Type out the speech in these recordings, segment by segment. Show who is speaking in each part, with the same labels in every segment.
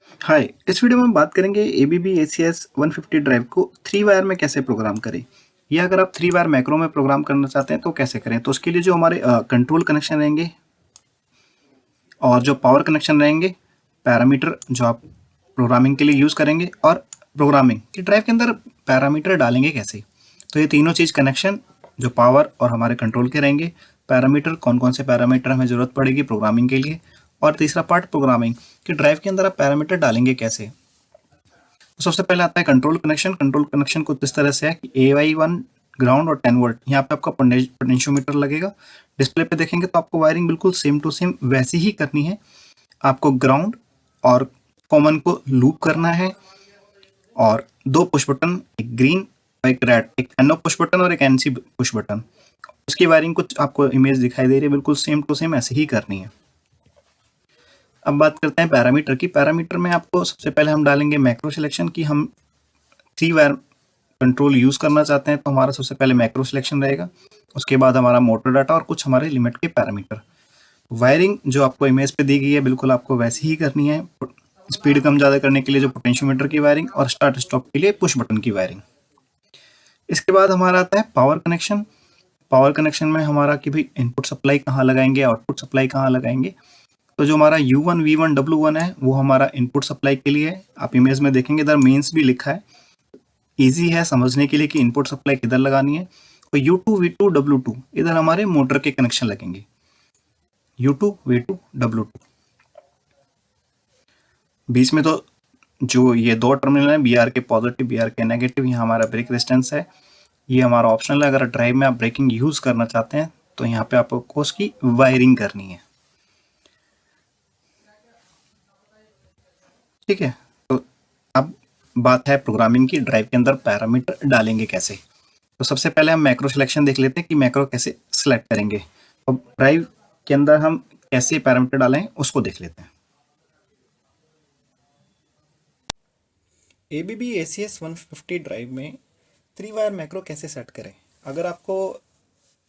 Speaker 1: हाय, इस वीडियो में हम बात करेंगे ABB ACS 150 ड्राइव को 3 वायर में कैसे प्रोग्राम करें। या अगर आप 3 वायर मैक्रो में प्रोग्राम करना चाहते हैं तो कैसे करें। तो उसके लिए जो हमारे कंट्रोल कनेक्शन रहेंगे और जो पावर कनेक्शन रहेंगे, पैरामीटर जो आप प्रोग्रामिंग के लिए यूज़ करेंगे और प्रोग्रामिंग कि ड्राइव के अंदर पैरामीटर डालेंगे कैसे। तो ये तीनों चीज़ कनेक्शन जो पावर और हमारे कंट्रोल के रहेंगे, पैरामीटर कौन कौन से पैरामीटर हमें ज़रूरत पड़ेगी प्रोग्रामिंग के लिए, और तीसरा पार्ट प्रोग्रामिंग कि ड्राइव के अंदर आप पैरामीटर डालेंगे कैसे। तो सबसे पहले आता है कंट्रोल कनेक्शन। कंट्रोल कनेक्शन कुछ इस तरह से है कि AY1 ग्राउंड और 10 वोल्ट यहाँ पे आपका पोटेंशियोमीटर लगेगा। डिस्प्ले पे देखेंगे तो आपको वायरिंग बिल्कुल सेम टू सेम वैसी ही करनी है। आपको ग्राउंड और कॉमन को लूप करना है और दो पुश बटन, एक ग्रीन और एक रेड, एक NO पुश बटन और एक NC पुश बटन। उसकी वायरिंग कुछ आपको इमेज दिखाई दे रही है, बिल्कुल सेम टू सेम ऐसे ही करनी है। अब बात करते हैं पैरामीटर की। पैरामीटर में आपको सबसे पहले हम डालेंगे मैक्रो सिलेक्शन की हम 3 वायर कंट्रोल यूज़ करना चाहते हैं तो हमारा सबसे पहले मैक्रो सिलेक्शन रहेगा। उसके बाद हमारा मोटर डाटा और कुछ हमारे लिमिट के पैरामीटर। वायरिंग जो आपको इमेज पे दी गई है बिल्कुल आपको वैसी ही करनी है। स्पीड कम ज़्यादा करने के लिए जो पोटेंशियोमीटर की वायरिंग और स्टार्ट स्टॉप के लिए पुश बटन की वायरिंग। इसके बाद हमारा आता है पावर कनेक्शन। पावर कनेक्शन में हमारा कि भाई इनपुट सप्लाई कहाँ लगाएंगे, आउटपुट सप्लाई कहाँ लगाएंगे। तो जो हमारा U1 V1 W1 है वो हमारा इनपुट सप्लाई के लिए है। आप इमेज में देखेंगे इधर मेंस भी लिखा है, ईजी है समझने के लिए कि इनपुट सप्लाई किधर लगानी है। और U2 V2 W2 इधर हमारे मोटर के कनेक्शन लगेंगे, U2 V2 W2। बीच में तो जो ये दो टर्मिनल है, BR के पॉजिटिव BR के नेगेटिव, यहाँ हमारा ब्रेक रेजिस्टेंस है। ये हमारा ऑप्शनल है, अगर ड्राइव में आप ब्रेकिंग यूज करना चाहते हैं तो यहाँ पे आपको उसकी वायरिंग करनी है। ठीक है, तो अब बात है प्रोग्रामिंग की, ड्राइव के अंदर पैरामीटर डालेंगे कैसे। तो सबसे पहले हम मैक्रो सिलेक्शन देख लेते हैं कि मैक्रो कैसे सिलेक्ट करेंगे। तो ड्राइव के अंदर हम कैसे पैरामीटर डालें उसको देख लेते हैं। ABB ACS 150 ड्राइव में 3 वायर मैक्रो कैसे सेट करें। अगर आपको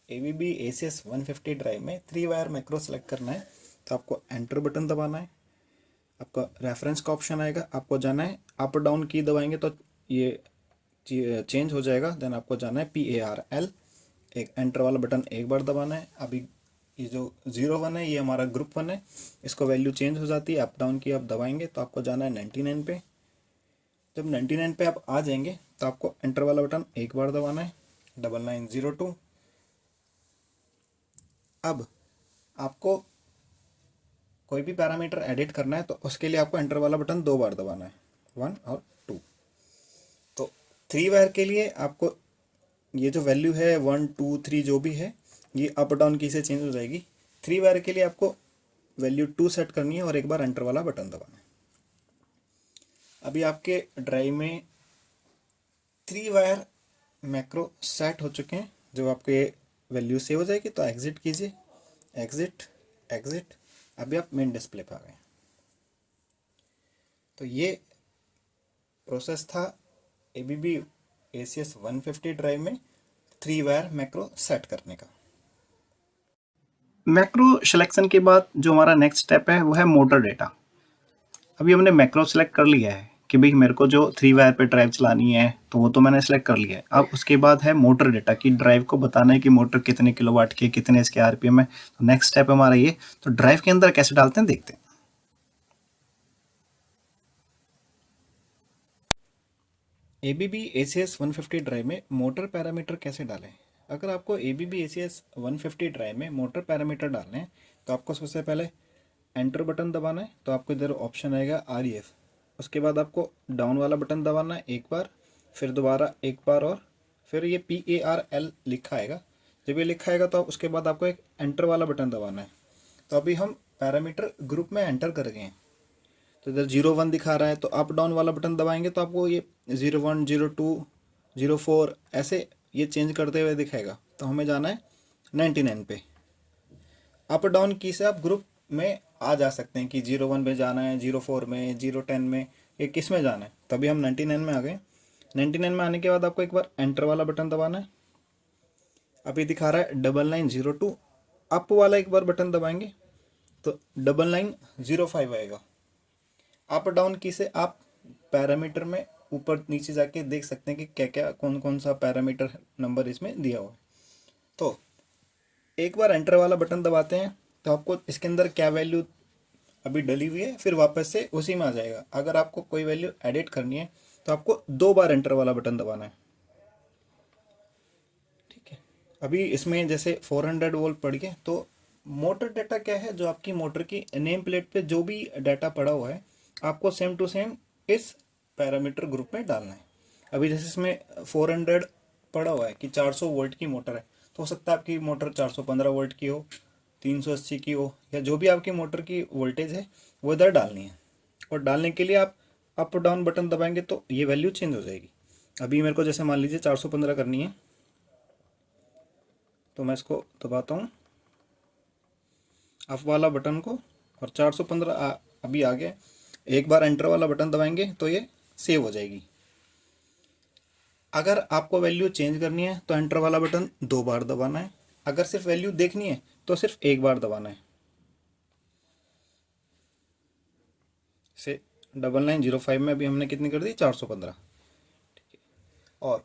Speaker 1: ABB ACS 150 ड्राइव में 3 वायर मैक्रो सेलेक्ट करना है तो आपको एंटर बटन दबाना है। आपका रेफरेंस का ऑप्शन आएगा, आपको जाना है अप डाउन की दबाएंगे तो ये चेंज हो जाएगा। देन आपको जाना है PARL, एक एंटर वाला बटन एक बार दबाना है। अभी ये जो 01 है ये हमारा ग्रुप 1 है, इसको वैल्यू चेंज हो जाती है। अप डाउन की आप दबाएंगे तो आपको जाना है 99 पे। जब 99 पे आप आ जाएंगे तो आपको एंटर वाला बटन एक बार दबाना है, 9902। अब आपको कोई भी पैरामीटर एडिट करना है तो उसके लिए आपको एंटर वाला बटन 2 बार दबाना है, 1 और 2। तो 3 वायर के लिए आपको ये जो वैल्यू है 1 2 3 जो भी है ये अप डाउन की से चेंज हो जाएगी। 3 वायर के लिए आपको वैल्यू 2 सेट करनी है और एक बार एंटर वाला बटन दबाना है। अभी आपके ड्राइव में 3 वायर मैक्रो सेट हो चुके हैं। जब आपको ये वैल्यू सेव हो जाएगी तो एग्जिट कीजिए, एग्जिट एग्जिट। अभी आप मेन डिस्प्ले पे आ गए। तो ये प्रोसेस था ABB ACS 150 ड्राइव में 3 वायर मैक्रो सेट करने का। मैक्रो सिलेक्शन के बाद जो हमारा नेक्स्ट स्टेप है वो है मोटर डेटा। अभी हमने मैक्रो सेलेक्ट कर लिया है कि भाई मेरे को जो 3 वायर पे ड्राइव चलानी है तो वो तो मैंने सेलेक्ट कर लिया है। अब उसके बाद है मोटर डेटा की, ड्राइव को बताना है कि मोटर कितने किलोवाट की, कितने इसके RPM है। तो नेक्स्ट स्टेप हमारा ये। तो ड्राइव के अंदर कैसे डालते हैं देखते हैं। ABB ACS 150 ड्राइव में मोटर पैरामीटर कैसे डालें। अगर आपको ABB ACS 150 ड्राइव में मोटर पैरामीटर डालने हैं तो आपको सबसे पहले एंटर बटन दबाना है। तो आपको इधर ऑप्शन आएगा REF। उसके बाद आपको डाउन वाला बटन दबाना है एक बार, फिर दोबारा एक बार, और फिर ये PARL लिखा आएगा। जब ये लिखा आएगा तो उसके बाद आपको एक एंटर वाला बटन दबाना है। तो अभी हम पैरामीटर ग्रुप में एंटर कर गए हैं। तो इधर 01 दिखा रहा है तो अप डाउन वाला बटन दबाएंगे तो आपको ये 01 02 04 ऐसे ये चेंज करते हुए दिखाएगा। तो हमें जाना है 99 पे। अप डाउन की से आप ग्रुप में आ जा सकते हैं कि 01 में जाना है, 04 में, 010 में, ये किस में जाना है। तभी हम 99 में आ गए। 99 में आने के बाद आपको एक बार एंटर वाला बटन दबाना है। अभी दिखा रहा है 9902। अप वाला एक बार बटन दबाएंगे तो 9905 आएगा। अप डाउन की से आप पैरामीटर में ऊपर नीचे जाके देख सकते हैं कि क्या क्या कौन कौन सा पैरामीटर नंबर इसमें दिया हुआ है। तो एक बार एंटर वाला बटन दबाते हैं तो आपको इसके अंदर क्या वैल्यू अभी डली हुई है फिर वापस से उसी में आ जाएगा। अगर आपको कोई वैल्यू एडिट करनी है तो आपको 2 बार एंटर वाला बटन दबाना है। ठीक है, अभी इसमें जैसे 400 वोल्ट पड़ गए तो मोटर डाटा क्या है, जो आपकी मोटर की नेम प्लेट पे जो भी डाटा पड़ा हुआ है आपको सेम टू सेम इस पैरामीटर ग्रुप में डालना है। अभी जैसे इसमें 400 पड़ा हुआ है कि 400 वोल्ट की मोटर है, तो हो सकता है आपकी मोटर 415 वोल्ट की हो, 380 की हो, या जो भी आपकी मोटर की वोल्टेज है वो इधर डालनी है। और डालने के लिए आप अप डाउन बटन दबाएंगे तो ये वैल्यू चेंज हो जाएगी। अभी मेरे को जैसे मान लीजिए 415 करनी है तो मैं इसको दबाता हूँ अप वाला बटन को और 415 अभी आ गया। एक बार एंटर वाला बटन दबाएंगे तो ये सेव हो जाएगी। अगर आपको वैल्यू चेंज करनी है तो एंटर वाला बटन 2 बार दबाना है। अगर सिर्फ वैल्यू देखनी है तो सिर्फ 1 बार दबाना है। से 9905 में अभी हमने कितनी कर दी, 415। और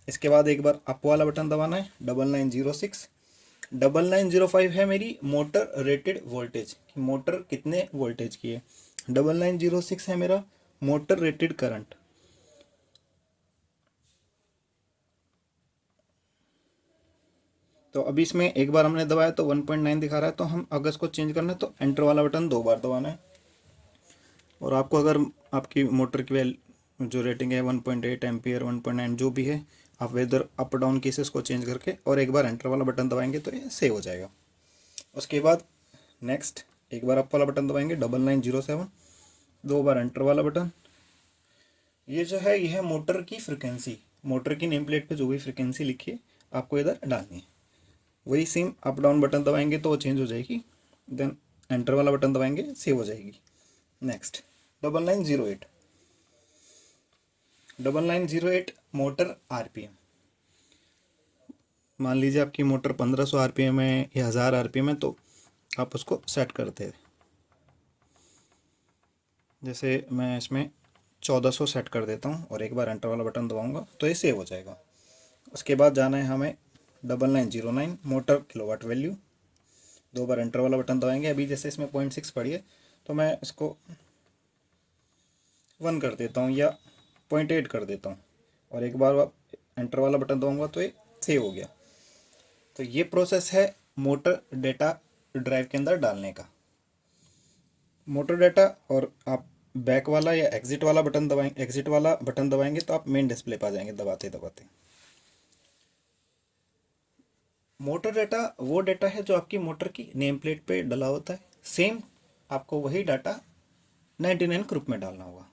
Speaker 1: इसके बाद एक बार अप वाला बटन दबाना है 9906। 9905 है मेरी मोटर रेटेड वोल्टेज, मोटर कितने वोल्टेज की है। 9906 है मेरा मोटर रेटेड करंट। तो अभी इसमें एक बार हमने दबाया तो 1.9 दिखा रहा है, तो हम अगर इसको चेंज करना है तो एंटर वाला बटन 2 बार दबाना है। और आपको अगर आपकी मोटर की जो रेटिंग है 1.8 एम्पियर 1.9 जो भी है, आप इधर अप डाउन केसेस को चेंज करके और एक बार एंटर वाला बटन दबाएंगे तो ये सेव हो जाएगा। उसके बाद नेक्स्ट एक बार अप वाला बटन दबाएंगे 9907, 2 बार एंटर वाला बटन। ये जो है ये है मोटर की फ्रिक्वेंसी, मोटर की नेम प्लेट पे जो भी फ्रिक्वेंसी लिखी है आपको इधर डालनी है। वही सेम अप डाउन बटन दबाएंगे तो वो चेंज हो जाएगी। देन एंटर वाला बटन दबाएंगे सेव हो जाएगी। Next 9908 motor RPM. मान लीजिए आपकी मोटर 1500 आरपीएम है या 1000 आरपीएम है तो आप उसको सेट करते हैं। जैसे मैं इसमें 1400 सेट कर देता हूँ और एक बार एंटर वाला बटन दबाऊंगा तो ये सेव हो जाएगा। उसके बाद जाना है हमें 9909 मोटर किलोवाट वैल्यू। 2 बार एंटर वाला बटन दबाएंगे। अभी जैसे इसमें 0.6 पड़ी है तो मैं इसको 1 कर देता हूँ या 0.8 कर देता हूँ और एक बार एंटर वाला बटन दबाऊंगा तो ये सेव हो गया। तो ये प्रोसेस है मोटर डेटा ड्राइव के अंदर डालने का। मोटर डेटा और आप बैक वाला या एग्जिट वाला बटन दबाएंगे, एग्जिट वाला बटन दबाएंगे तो आप मेन डिस्प्ले पर आ जाएंगे दबाते दबाते। मोटर डेटा वो डेटा है जो आपकी मोटर की नेम प्लेट पे डला होता है। सेम आपको वही डाटा 99 ग्रुप में डालना होगा।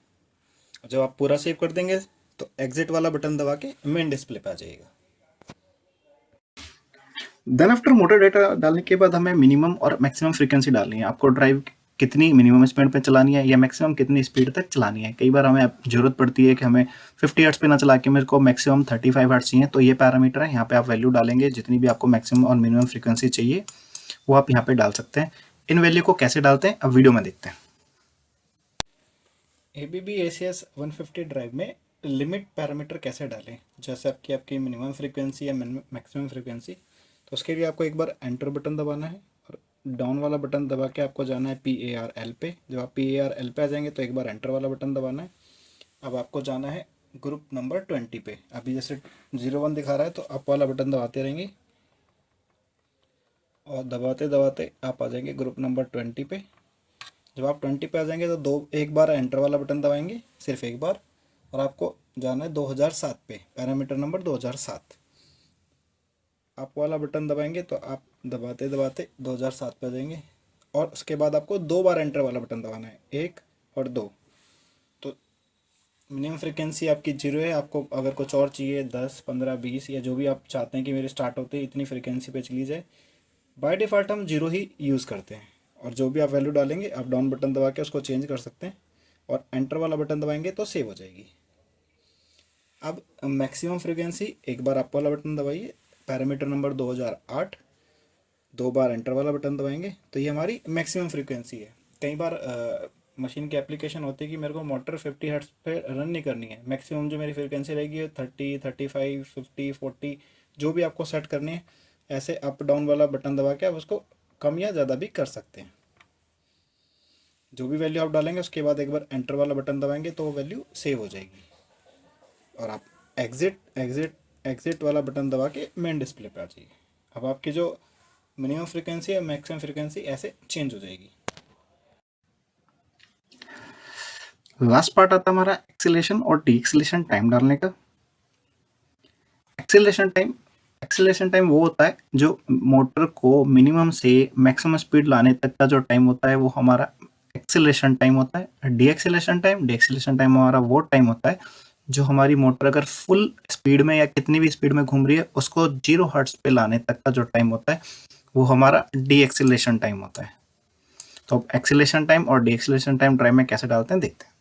Speaker 1: जब आप पूरा सेव कर देंगे तो एग्जिट वाला बटन दबा के मेन डिस्प्ले पे आ जाएगा। देन आफ्टर मोटर डेटा डालने के बाद हमें मिनिमम और मैक्सिमम फ्रीक्वेंसी डालनी है। आपको ड्राइव कितनी मिनिमम स्पीड पे चलानी है या मैक्सिमम कितनी स्पीड तक चलानी है। कई बार हमें ज़रूरत पड़ती है कि हमें 50 हर्ट्ज पे ना चला के मेरे को मैक्सिमम 35 हर्ट्ज चाहिए, तो ये पैरामीटर है। यहाँ पे आप वैल्यू डालेंगे जितनी भी आपको मैक्सिमम और मिनिमम फ्रीक्वेंसी चाहिए वो आप यहाँ पे डाल सकते हैं। इन वैल्यू को कैसे डालते हैं अब वीडियो में देखते हैं। ABB ACS 150 ड्राइव में लिमिट पैरामीटर कैसे डालें, जैसे आपकी मिनिमम फ्रीक्वेंसी या मैक्सिमम फ्रीक्वेंसी। तो उसके लिए आपको एक बार एंटर बटन दबाना है और डाउन वाला बटन दबा के आपको जाना है PARL पे। जब आप PARL पे आ जाएंगे तो एक बार एंटर वाला बटन दबाना है। अब आपको जाना है ग्रुप नंबर 20 पे। अभी जैसे 01 दिखा रहा है तो अप वाला बटन दबाते रहेंगे और दबाते दबाते आप आ जाएंगे ग्रुप नंबर 20 पे। जब आप 20 पे आ जाएंगे तो एक बार एंटर वाला बटन दबाएंगे, सिर्फ एक बार, और आपको जाना है 2007 पे, पैरामीटर नंबर 2007। आप वाला बटन दबाएंगे तो आप दबाते दबाते 2007 पे आ जाएंगे और उसके बाद आपको 2 बार एंटर वाला बटन दबाना है, 1 और 2। तो मिनिमम फ्रिक्वेंसी आपकी 0 है। आपको अगर कुछ और चाहिए 10 15 20 या जो भी आप चाहते हैं कि मेरे स्टार्ट होते ही इतनी फ्रिक्वेंसी पे चली जाए, बाय डिफ़ॉल्ट हम 0 ही यूज़ करते हैं। और जो भी आप वैल्यू डालेंगे आप डाउन बटन दबा के उसको चेंज कर सकते हैं और एंटर वाला बटन दबाएंगे तो सेव हो जाएगी। अब मैक्सिमम फ्रीक्वेंसी एक बार अप वाला बटन दबाइए, पैरामीटर नंबर 2008, 2 बार एंटर वाला बटन दबाएंगे तो ये हमारी मैक्सिमम फ्रीक्वेंसी है। कई बार मशीन की एप्लीकेशन होती है कि मेरे को मोटर 50 हर्ट्ज पे रन नहीं करनी है, मैक्सिमम जो मेरी फ्रिक्वेंसी रहेगी 30, 35, 50, 40 जो भी आपको सेट करनी है, ऐसे अप डाउन वाला बटन दबा के आप उसको कम या ज़्यादा भी कर सकते हैं। जो भी वैल्यू आप डालेंगे उसके बाद एक बार एंटर वाला बटन दबाएंगे तो वो वैल्यू सेव हो जाएगी, और आप एग्जिट एग्जिट एग्जिट वाला बटन दबा के मेन डिस्प्ले पे आ जाइए। अब आपकी जो मिनिमम फ्रिक्वेंसी है मैक्सिमम फ्रिक्वेंसी ऐसे चेंज हो जाएगी। लास्ट पार्ट आता है हमारा एक्सीलरेशन और डी एक्सीलरेशन टाइम डालने का। एक्सीलरेशन टाइम वो होता है जो मोटर को मिनिमम से मैक्सिमम स्पीड लाने तक का जो टाइम होता है वो हमारा एक्सीलरेशन टाइम होता है। डी एक्सीलरेशन टाइम हमारा वो टाइम होता है जो हमारी मोटर अगर फुल स्पीड में या कितनी भी स्पीड में घूम रही है उसको 0 हर्ट्ज पे लाने तक का जो टाइम होता है वो हमारा डी एक्सीलरेशन टाइम होता है। तो अब एक्सीलरेशन टाइम और डी एक्सीलरेशन टाइम ड्राइव में कैसे डालते हैं देखते हैं।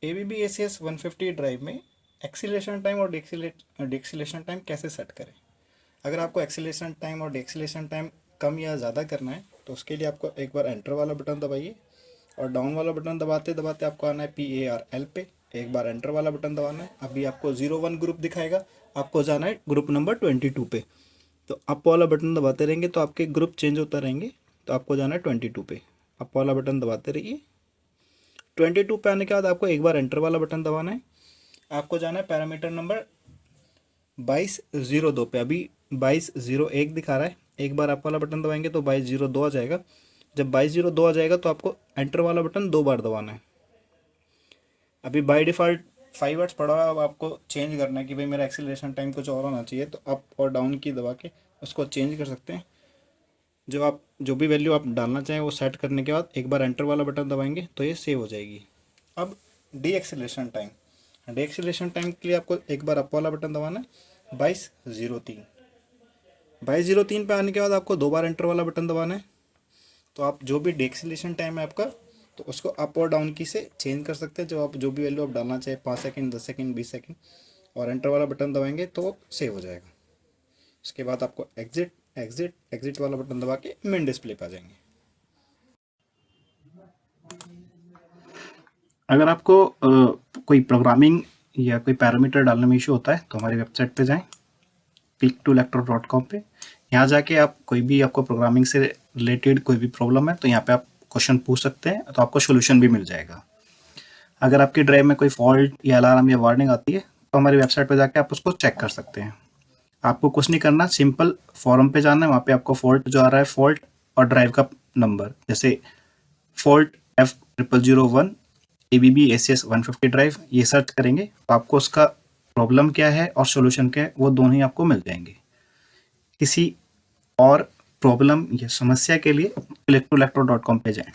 Speaker 1: ABB ACS 150 ड्राइव में एक्सीलरेशन टाइम और डिक्सीलेशन टाइम कैसे सेट करें। अगर आपको एक्सीलरेशन टाइम और डिक्सीलेशन टाइम कम या ज़्यादा करना है तो उसके लिए आपको एक बार एंटर वाला बटन दबाइए, और डाउन वाला बटन दबाते दबाते आपको आना है PARL पे, एक बार एंटर वाला बटन दबाना है। अभी आपको 01 ग्रुप दिखाएगा, आपको जाना है ग्रुप नंबर 22 पे। तो अप वाला बटन दबाते रहेंगे तो आपके ग्रुप चेंज होता रहेंगे, तो आपको जाना है 22 पे। अप वाला बटन दबाते रहिए। 22 पे आने के बाद आपको एक बार एंटर वाला बटन दबाना है, आपको जाना है पैरामीटर नंबर 2202 पे। अभी 2201 दिखा रहा है, एक बार अप वाला बटन दबाएंगे तो 2202 आ जाएगा। जब 2202 आ जाएगा तो आपको एंटर वाला बटन 2 बार दबाना है। अभी बाय डिफ़ॉल्ट 5 हर्ट्ज पड़ा हुआ है, अब आपको चेंज करना है कि भाई मेरा एक्सीलरेशन टाइम कुछ और होना चाहिए, तो अप और डाउन की दबा के उसको चेंज कर सकते हैं। जो भी वैल्यू आप डालना चाहें वो सेट करने के बाद एक बार एंटर वाला बटन दबाएंगे तो ये सेव हो जाएगी। अब डी एक्सीलरेशन टाइम के लिए आपको एक बार अप वाला बटन दबाना है 2203। 2203 पे आने के बाद आपको 2 बार एंटर वाला बटन दबाना है। तो आप जो भी डी एक्सीलरेशन टाइम है आपका, तो उसको अप और डाउन की से चेंज कर सकते हैं। जो भी वैल्यू आप डालना चाहे 5 सेकंड, 10 सेकंड, 20 सेकंड, और एंटर वाला बटन दबाएंगे तो सेव हो जाएगा। उसके बाद आपको एग्जिट वाला बटन दबा के मेन डिस्प्ले पे आ जाएंगे। अगर आपको कोई प्रोग्रामिंग या कोई पैरामीटर डालने में इशू होता है तो हमारी वेबसाइट पे जाएं click2lector.com पे। यहाँ जाके आप कोई भी आपको प्रोग्रामिंग से रिलेटेड कोई भी प्रॉब्लम है तो यहाँ पे आप क्वेश्चन पूछ सकते हैं, तो आपको सोल्यूशन भी मिल जाएगा। अगर आपकी ड्राइव में कोई फॉल्ट या अलार्म या वार्निंग आती है तो हमारी वेबसाइट पे जाके आप उसको चेक कर सकते हैं। आपको कुछ नहीं करना, सिंपल फॉरम पे जाना है, वहाँ पे आपको फॉल्ट जो आ रहा है, फॉल्ट और ड्राइव का नंबर, जैसे fault F0001 ABB ACS 150 drive, ये सर्च करेंगे तो आपको उसका प्रॉब्लम क्या है और सोल्यूशन क्या है वो दोनों ही आपको मिल जाएंगे। किसी और प्रॉब्लम या समस्या के लिए click2lector.com पे जाएं।